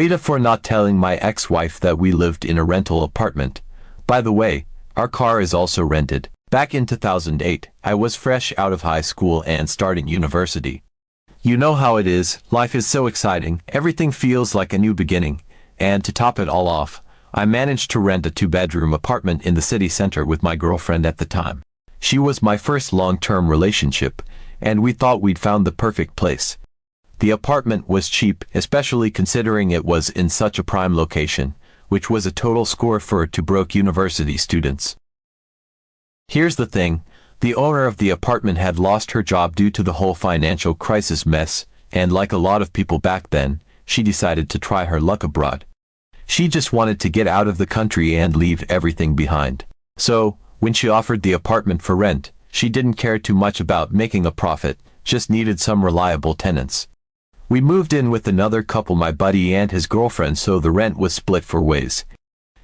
AITA for not telling my ex-wife that we lived in a rental apartment. By the way, our car is also rented. Back in 2008, I was fresh out of high school and starting university. You know how it is, life is so exciting, everything feels like a new beginning. And to top it all off, I managed to rent a 2-bedroom apartment in the city center with my girlfriend at the time. She was my first long-term relationship, and we thought we'd found the perfect place. The apartment was cheap, especially considering it was in such a prime location, which was a total score for broke university students. Here's the thing, the owner of the apartment had lost her job due to the whole financial crisis mess, and like a lot of people back then, she decided to try her luck abroad. She just wanted to get out of the country and leave everything behind. So, when she offered the apartment for rent, she didn't care too much about making a profit, just needed some reliable tenants. We moved in with another couple, my buddy and his girlfriend, so the rent was split 4 ways.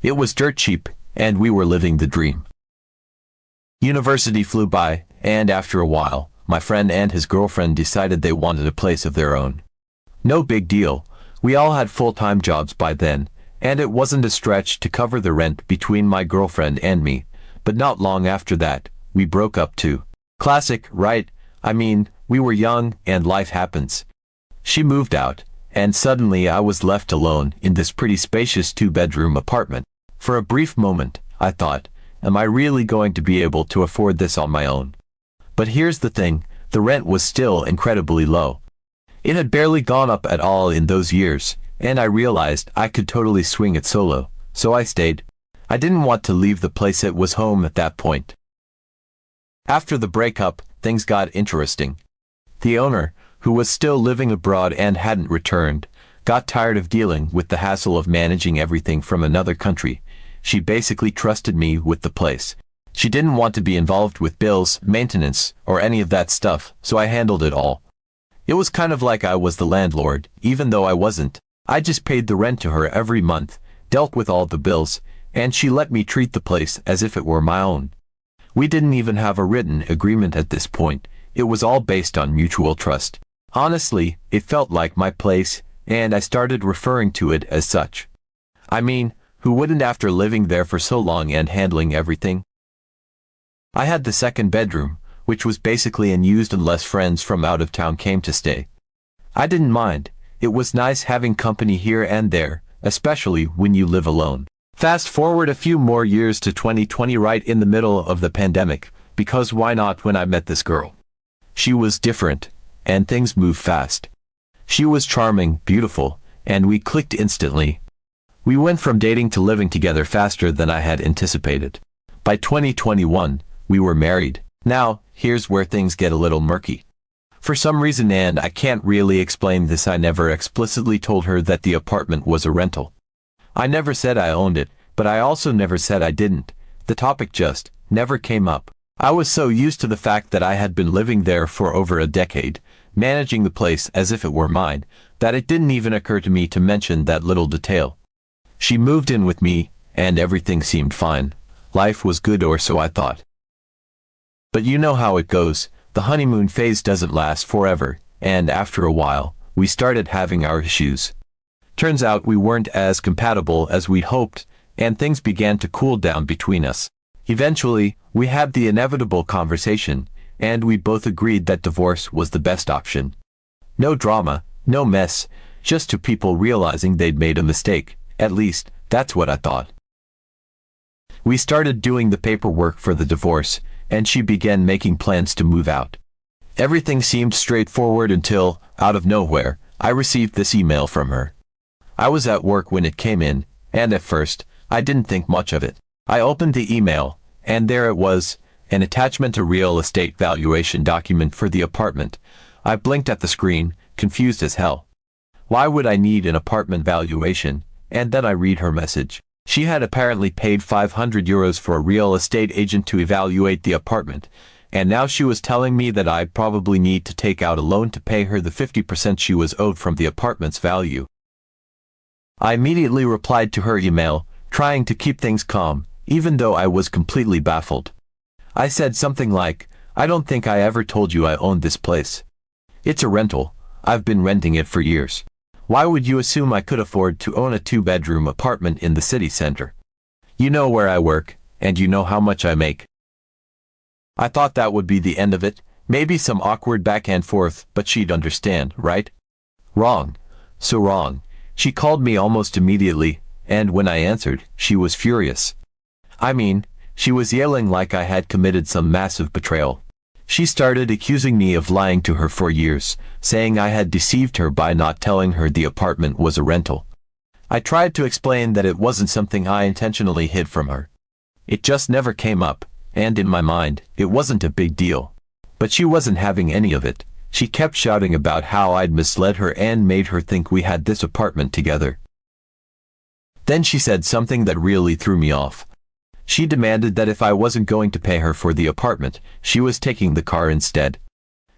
It was dirt cheap, and we were living the dream. University flew by, and after a while, my friend and his girlfriend decided they wanted a place of their own. No big deal, we all had full-time jobs by then, and it wasn't a stretch to cover the rent between my girlfriend and me, but not long after that, we broke up too. Classic, right? I mean, we were young, and life happens. She moved out, and suddenly I was left alone in this pretty spacious 2-bedroom apartment. For a brief moment, I thought, am I really going to be able to afford this on my own? But here's the thing, the rent was still incredibly low. It had barely gone up at all in those years, and I realized I could totally swing it solo, so I stayed. I didn't want to leave the place, it was home at that point. After the breakup, things got interesting. The owner, who was still living abroad and hadn't returned, got tired of dealing with the hassle of managing everything from another country. She basically trusted me with the place. She didn't want to be involved with bills, maintenance, or any of that stuff, so I handled it all. It was kind of like I was the landlord, even though I wasn't. I just paid the rent to her every month, dealt with all the bills, and she let me treat the place as if it were my own. We didn't even have a written agreement at this point. It was all based on mutual trust. Honestly, it felt like my place, and I started referring to it as such. I mean, who wouldn't after living there for so long and handling everything? I had the 2nd bedroom, which was basically unused unless friends from out of town came to stay. I didn't mind. It was nice having company here and there, especially when you live alone. Fast forward a few more years to 2020, right in the middle of the pandemic, because why not, when I met this girl. She was different, and things moved fast. She was charming, beautiful, and we clicked instantly. We went from dating to living together faster than I had anticipated. By 2021, we were married. Now, here's where things get a little murky. For some reason, and I can't really explain this, I never explicitly told her that the apartment was a rental. I never said I owned it, but I also never said I didn't. The topic just never came up. I was so used to the fact that I had been living there for over a decade, managing the place as if it were mine, that it didn't even occur to me to mention that little detail. She moved in with me, and everything seemed fine. Life was good, or so I thought. But you know how it goes, the honeymoon phase doesn't last forever, and after a while, we started having our issues. Turns out we weren't as compatible as we'd hoped, and things began to cool down between us. Eventually, we had the inevitable conversation, and we both agreed that divorce was the best option. No drama, no mess, just 2 people realizing they'd made a mistake. At least, that's what I thought. We started doing the paperwork for the divorce, and she began making plans to move out. Everything seemed straightforward until, out of nowhere, I received this email from her. I was at work when it came in, and at first, I didn't think much of it. I opened the email, and there it was, an attachment, a real estate valuation document for the apartment. I blinked at the screen, confused as hell. Why would I need an apartment valuation? And then I read her message. She had apparently paid €500 for a real estate agent to evaluate the apartment, and now she was telling me that I'd probably need to take out a loan to pay her the 50% she was owed from the apartment's value. I immediately replied to her email, trying to keep things calm, even though I was completely baffled. I said something like, "I don't think I ever told you I owned this place. It's a rental. I've been renting it for years. Why would you assume I could afford to own a 2-bedroom apartment in the city center? You know where I work, and you know how much I make. I thought that would be the end of it, maybe some awkward back and forth, but she'd understand, right? Wrong. So wrong. She called me almost immediately, and when I answered, she was furious. I mean, she was yelling like I had committed some massive betrayal. She started accusing me of lying to her for years, saying I had deceived her by not telling her the apartment was a rental. I tried to explain that it wasn't something I intentionally hid from her. It just never came up, and in my mind, it wasn't a big deal. But she wasn't having any of it. She kept shouting about how I'd misled her and made her think we had this apartment together. Then she said something that really threw me off. She demanded that if I wasn't going to pay her for the apartment, she was taking the car instead.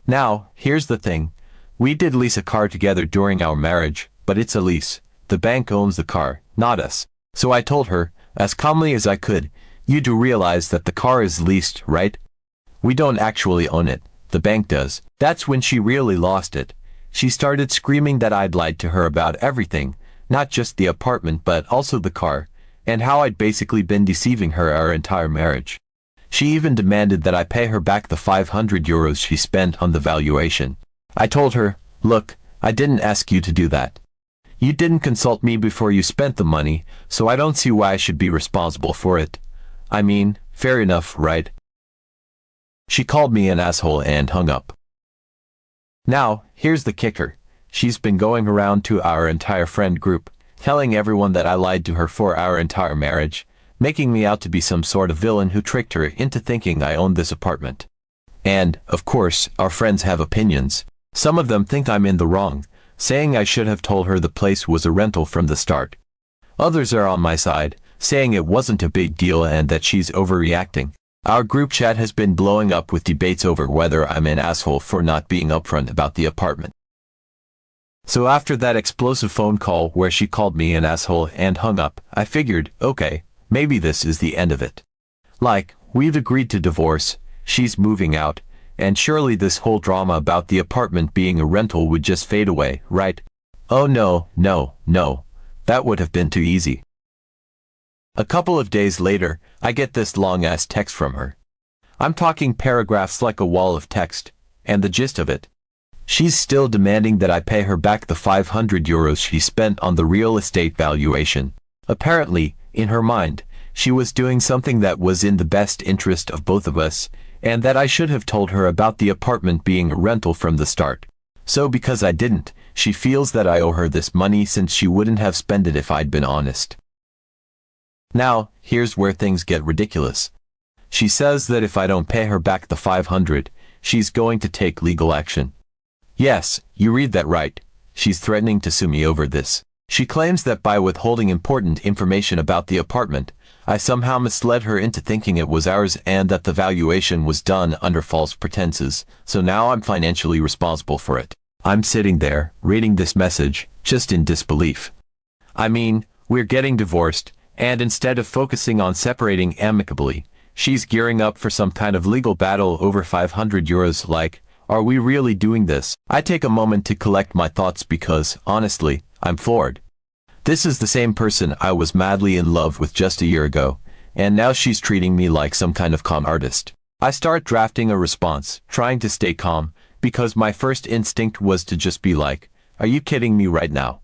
Now, here's the thing. We did lease a car together during our marriage, but it's a lease. The bank owns the car, not us. So I told her, as calmly as I could, you do realize that the car is leased, right? We don't actually own it. The bank does. That's when she really lost it. She started screaming that I'd lied to her about everything, not just the apartment but also the car, and how I'd basically been deceiving her our entire marriage. She even demanded that I pay her back the 500 euros she spent on the valuation. I told her, look, I didn't ask you to do that. You didn't consult me before you spent the money, so I don't see why I should be responsible for it. I mean, fair enough, right? She called me an asshole and hung up. Now, here's the kicker. She's been going around to our entire friend group, telling everyone that I lied to her for our entire marriage, making me out to be some sort of villain who tricked her into thinking I owned this apartment. And, of course, our friends have opinions. Some of them think I'm in the wrong, saying I should have told her the place was a rental from the start. Others are on my side, saying it wasn't a big deal and that she's overreacting. Our group chat has been blowing up with debates over whether I'm an asshole for not being upfront about the apartment. So after that explosive phone call where she called me an asshole and hung up, I figured, okay, maybe this is the end of it. Like, we've agreed to divorce, she's moving out, and surely this whole drama about the apartment being a rental would just fade away, right? Oh no, no, no. That would have been too easy. A couple of days later, I get this long-ass text from her. I'm talking paragraphs like a wall of text, and the gist of it. She's still demanding that I pay her back the 500 euros she spent on the real estate valuation. Apparently, in her mind, she was doing something that was in the best interest of both of us, and that I should have told her about the apartment being a rental from the start. So because I didn't, she feels that I owe her this money since she wouldn't have spent it if I'd been honest. Now, here's where things get ridiculous. She says that if I don't pay her back the 500, she's going to take legal action. Yes, you read that right. She's threatening to sue me over this. She claims that by withholding important information about the apartment, I somehow misled her into thinking it was ours and that the valuation was done under false pretenses, so now I'm financially responsible for it. I'm sitting there, reading this message, just in disbelief. I mean, we're getting divorced, and instead of focusing on separating amicably, she's gearing up for some kind of legal battle over 500 euros like, are we really doing this? I take a moment to collect my thoughts because, honestly, I'm floored. This is the same person I was madly in love with just a year ago, and now she's treating me like some kind of con artist. I start drafting a response, trying to stay calm, because my first instinct was to just be like, are you kidding me right now?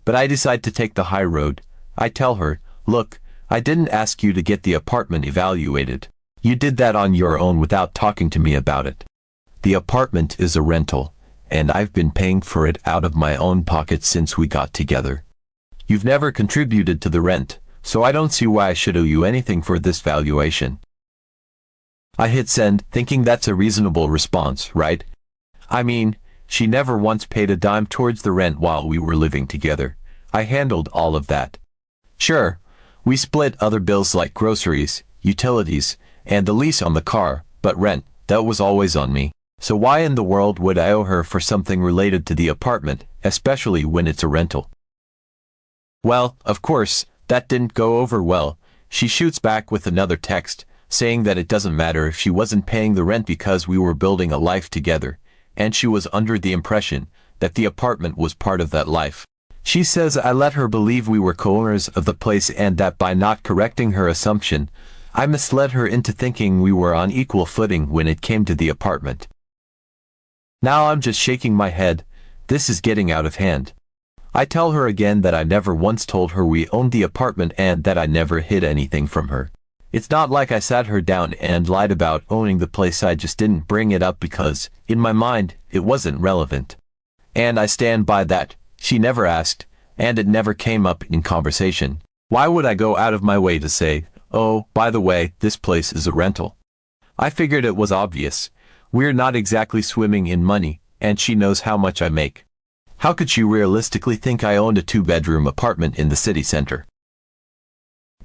But I decide to take the high road. I tell her, look, I didn't ask you to get the apartment evaluated. You did that on your own without talking to me about it. The apartment is a rental, and I've been paying for it out of my own pocket since we got together. You've never contributed to the rent, so I don't see why I should owe you anything for this valuation. I hit send, thinking that's a reasonable response, right? I mean, she never once paid a dime towards the rent while we were living together. I handled all of that. Sure, we split other bills like groceries, utilities, and the lease on the car, but rent, that was always on me. So why in the world would I owe her for something related to the apartment, especially when it's a rental? Well, of course, that didn't go over well. She shoots back with another text, saying that it doesn't matter if she wasn't paying the rent because we were building a life together, and she was under the impression that the apartment was part of that life. She says I let her believe we were co-owners of the place and that by not correcting her assumption, I misled her into thinking we were on equal footing when it came to the apartment. Now I'm just shaking my head. This is getting out of hand. I tell her again that I never once told her we owned the apartment and that I never hid anything from her. It's not like I sat her down and lied about owning the place. I just didn't bring it up because, in my mind, it wasn't relevant. And I stand by that. She never asked, and it never came up in conversation. Why would I go out of my way to say, "Oh, by the way, this place is a rental"? I figured it was obvious. We're not exactly swimming in money, and she knows how much I make. How could she realistically think I owned a 2-bedroom apartment in the city center?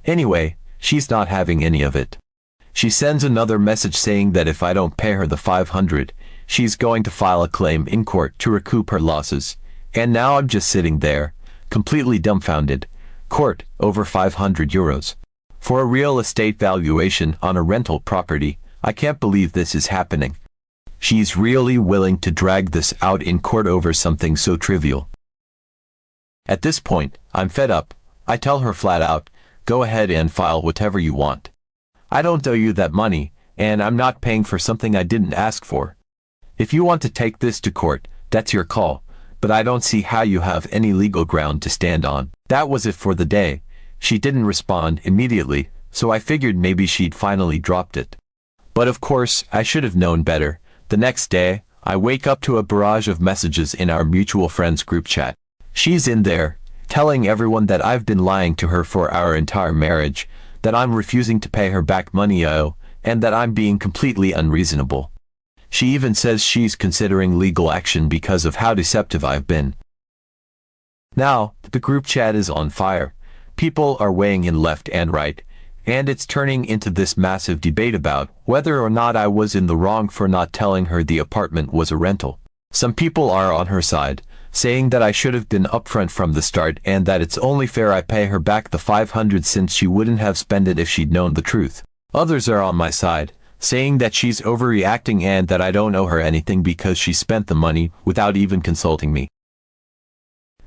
Anyway, she's not having any of it. She sends another message saying that if I don't pay her the $500, she's going to file a claim in court to recoup her losses. And now I'm just sitting there, completely dumbfounded. Court, over €500. For a real estate valuation on a rental property, I can't believe this is happening. She's really willing to drag this out in court over something so trivial. At this point, I'm fed up. I tell her flat out, go ahead and file whatever you want. I don't owe you that money, and I'm not paying for something I didn't ask for. If you want to take this to court, that's your call, but I don't see how you have any legal ground to stand on. That was it for the day. She didn't respond immediately, so I figured maybe she'd finally dropped it. But of course, I should have known better. The next day, I wake up to a barrage of messages in our mutual friends group chat. She's in there, telling everyone that I've been lying to her for our entire marriage, that I'm refusing to pay her back money I owe, and that I'm being completely unreasonable. She even says she's considering legal action because of how deceptive I've been. Now, the group chat is on fire. People are weighing in left and right, and it's turning into this massive debate about whether or not I was in the wrong for not telling her the apartment was a rental. Some people are on her side, saying that I should have been upfront from the start and that it's only fair I pay her back the $500 since she wouldn't have spent it if she'd known the truth. Others are on my side, saying that she's overreacting and that I don't owe her anything because she spent the money without even consulting me.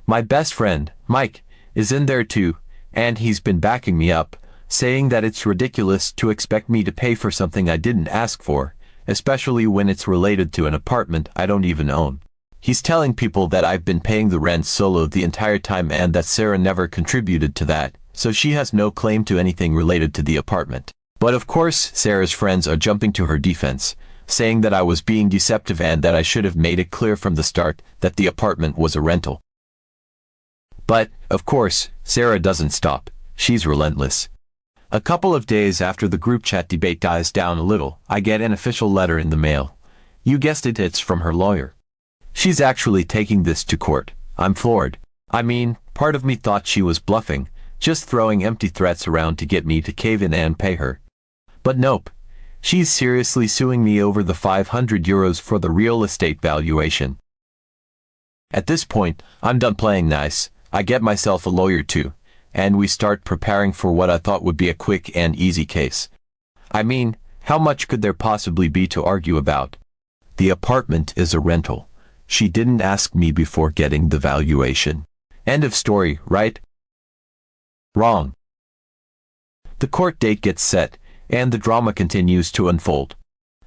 My best friend, Mike, is in there too, and he's been backing me up, saying that it's ridiculous to expect me to pay for something I didn't ask for, especially when it's related to an apartment I don't even own. He's telling people that I've been paying the rent solo the entire time and that Sarah never contributed to that, so she has no claim to anything related to the apartment. But of course, Sarah's friends are jumping to her defense, saying that I was being deceptive and that I should have made it clear from the start that the apartment was a rental. But, of course, Sarah doesn't stop. She's relentless. A couple of days after the group chat debate dies down a little, I get an official letter in the mail. You guessed it, it's from her lawyer. She's actually taking this to court. I'm floored. I mean, part of me thought she was bluffing, just throwing empty threats around to get me to cave in and pay her. But nope. She's seriously suing me over the €500 for the real estate valuation. At this point, I'm done playing nice. I get myself a lawyer too, and we start preparing for what I thought would be a quick and easy case. I mean, how much could there possibly be to argue about? The apartment is a rental. She didn't ask me before getting the valuation. End of story, right? Wrong. The court date gets set, and the drama continues to unfold.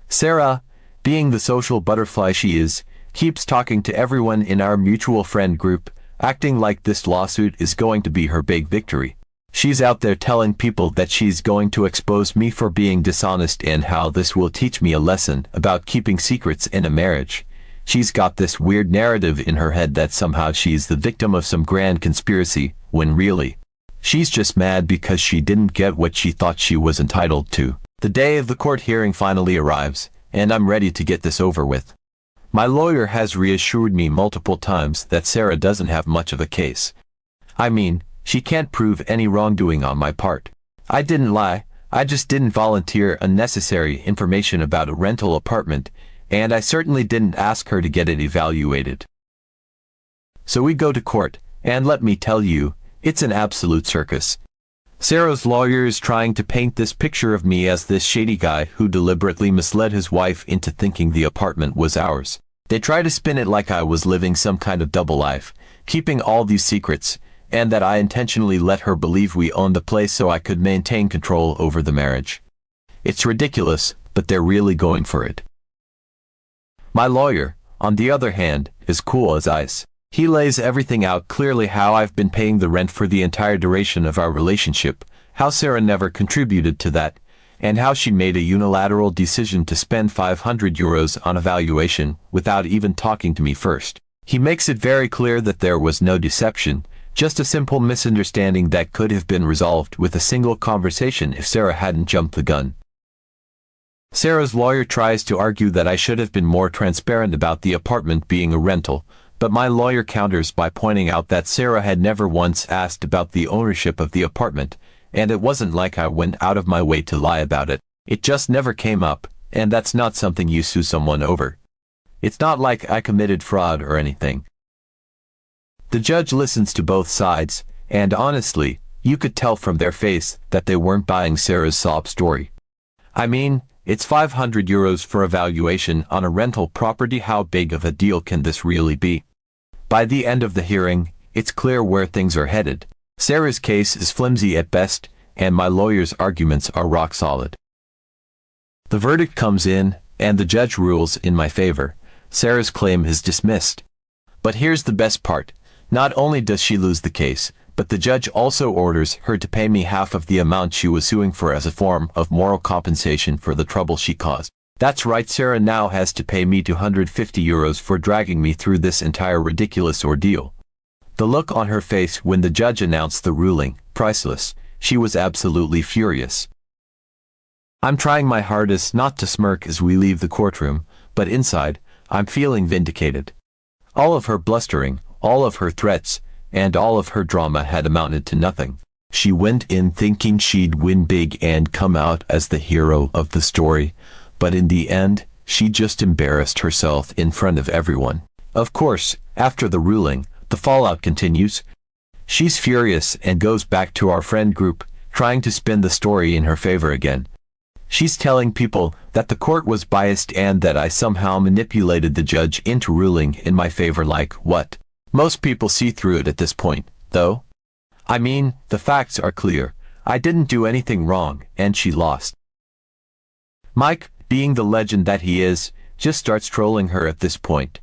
Sarah, being the social butterfly she is, keeps talking to everyone in our mutual friend group, acting like this lawsuit is going to be her big victory. She's out there telling people that she's going to expose me for being dishonest and how this will teach me a lesson about keeping secrets in a marriage. She's got this weird narrative in her head that somehow she's the victim of some grand conspiracy, when really, she's just mad because she didn't get what she thought she was entitled to. The day of the court hearing finally arrives, and I'm ready to get this over with. My lawyer has reassured me multiple times that Sarah doesn't have much of a case. I mean, she can't prove any wrongdoing on my part. I didn't lie, I just didn't volunteer unnecessary information about a rental apartment, and I certainly didn't ask her to get it evaluated. So we go to court, and let me tell you, it's an absolute circus. Sarah's lawyer is trying to paint this picture of me as this shady guy who deliberately misled his wife into thinking the apartment was ours. They try to spin it like I was living some kind of double life, keeping all these secrets, and that I intentionally let her believe we owned the place so I could maintain control over the marriage. It's ridiculous, but they're really going for it. My lawyer, on the other hand, is cool as ice. He lays everything out clearly: how I've been paying the rent for the entire duration of our relationship, how Sarah never contributed to that, and how she made a unilateral decision to spend €500 on a valuation without even talking to me first. He makes it very clear that there was no deception, just a simple misunderstanding that could have been resolved with a single conversation if Sarah hadn't jumped the gun. Sarah's lawyer tries to argue that I should have been more transparent about the apartment being a rental, but my lawyer counters by pointing out that Sarah had never once asked about the ownership of the apartment, and it wasn't like I went out of my way to lie about it. It just never came up, and that's not something you sue someone over. It's not like I committed fraud or anything. The judge listens to both sides, and honestly, you could tell from their face that they weren't buying Sarah's sob story. I mean, it's €500 for a valuation on a rental property. How big of a deal can this really be? By the end of the hearing, it's clear where things are headed. Sarah's case is flimsy at best, and my lawyer's arguments are rock solid. The verdict comes in, and the judge rules in my favor. Sarah's claim is dismissed. But here's the best part. Not only does she lose the case, but the judge also orders her to pay me half of the amount she was suing for as a form of moral compensation for the trouble she caused. That's right, Sarah now has to pay me €250 for dragging me through this entire ridiculous ordeal. The look on her face when the judge announced the ruling, priceless. She was absolutely furious. I'm trying my hardest not to smirk as we leave the courtroom, but inside, I'm feeling vindicated. All of her blustering, all of her threats, and all of her drama had amounted to nothing. She went in thinking she'd win big and come out as the hero of the story, but in the end, she just embarrassed herself in front of everyone. Of course, after the ruling, the fallout continues. She's furious and goes back to our friend group, trying to spin the story in her favor again. She's telling people that the court was biased and that I somehow manipulated the judge into ruling in my favor. Like what? Most people see through it at this point, though. I mean, the facts are clear. I didn't do anything wrong, and she lost. Mike, being the legend that he is, just starts trolling her at this point.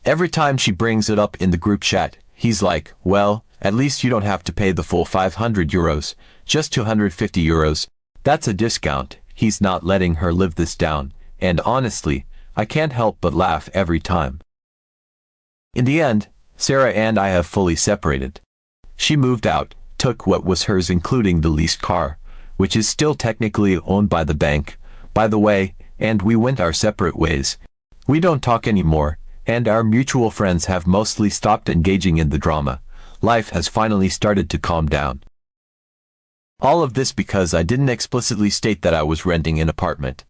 Every time she brings it up in the group chat, he's like, well, at least you don't have to pay the full €500, just €250. That's a discount. He's not letting her live this down, and honestly, I can't help but laugh every time. In the end, Sarah and I have fully separated. She moved out, took what was hers including the leased car, which is still technically owned by the bank, by the way, and we went our separate ways. We don't talk anymore, and our mutual friends have mostly stopped engaging in the drama. Life has finally started to calm down. All of this because I didn't explicitly state that I was renting an apartment.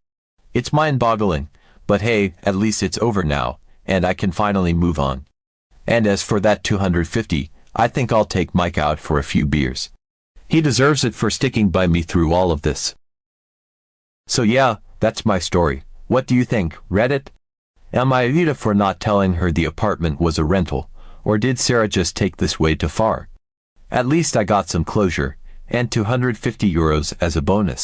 It's mind-boggling, but hey, at least it's over now, and I can finally move on. And as for that $250, I think I'll take Mike out for a few beers. He deserves it for sticking by me through all of this. So yeah, that's my story. What do you think, Reddit? Am I AITA for not telling her the apartment was a rental, or did Sarah just take this way too far? At least I got some closure, and €250 as a bonus.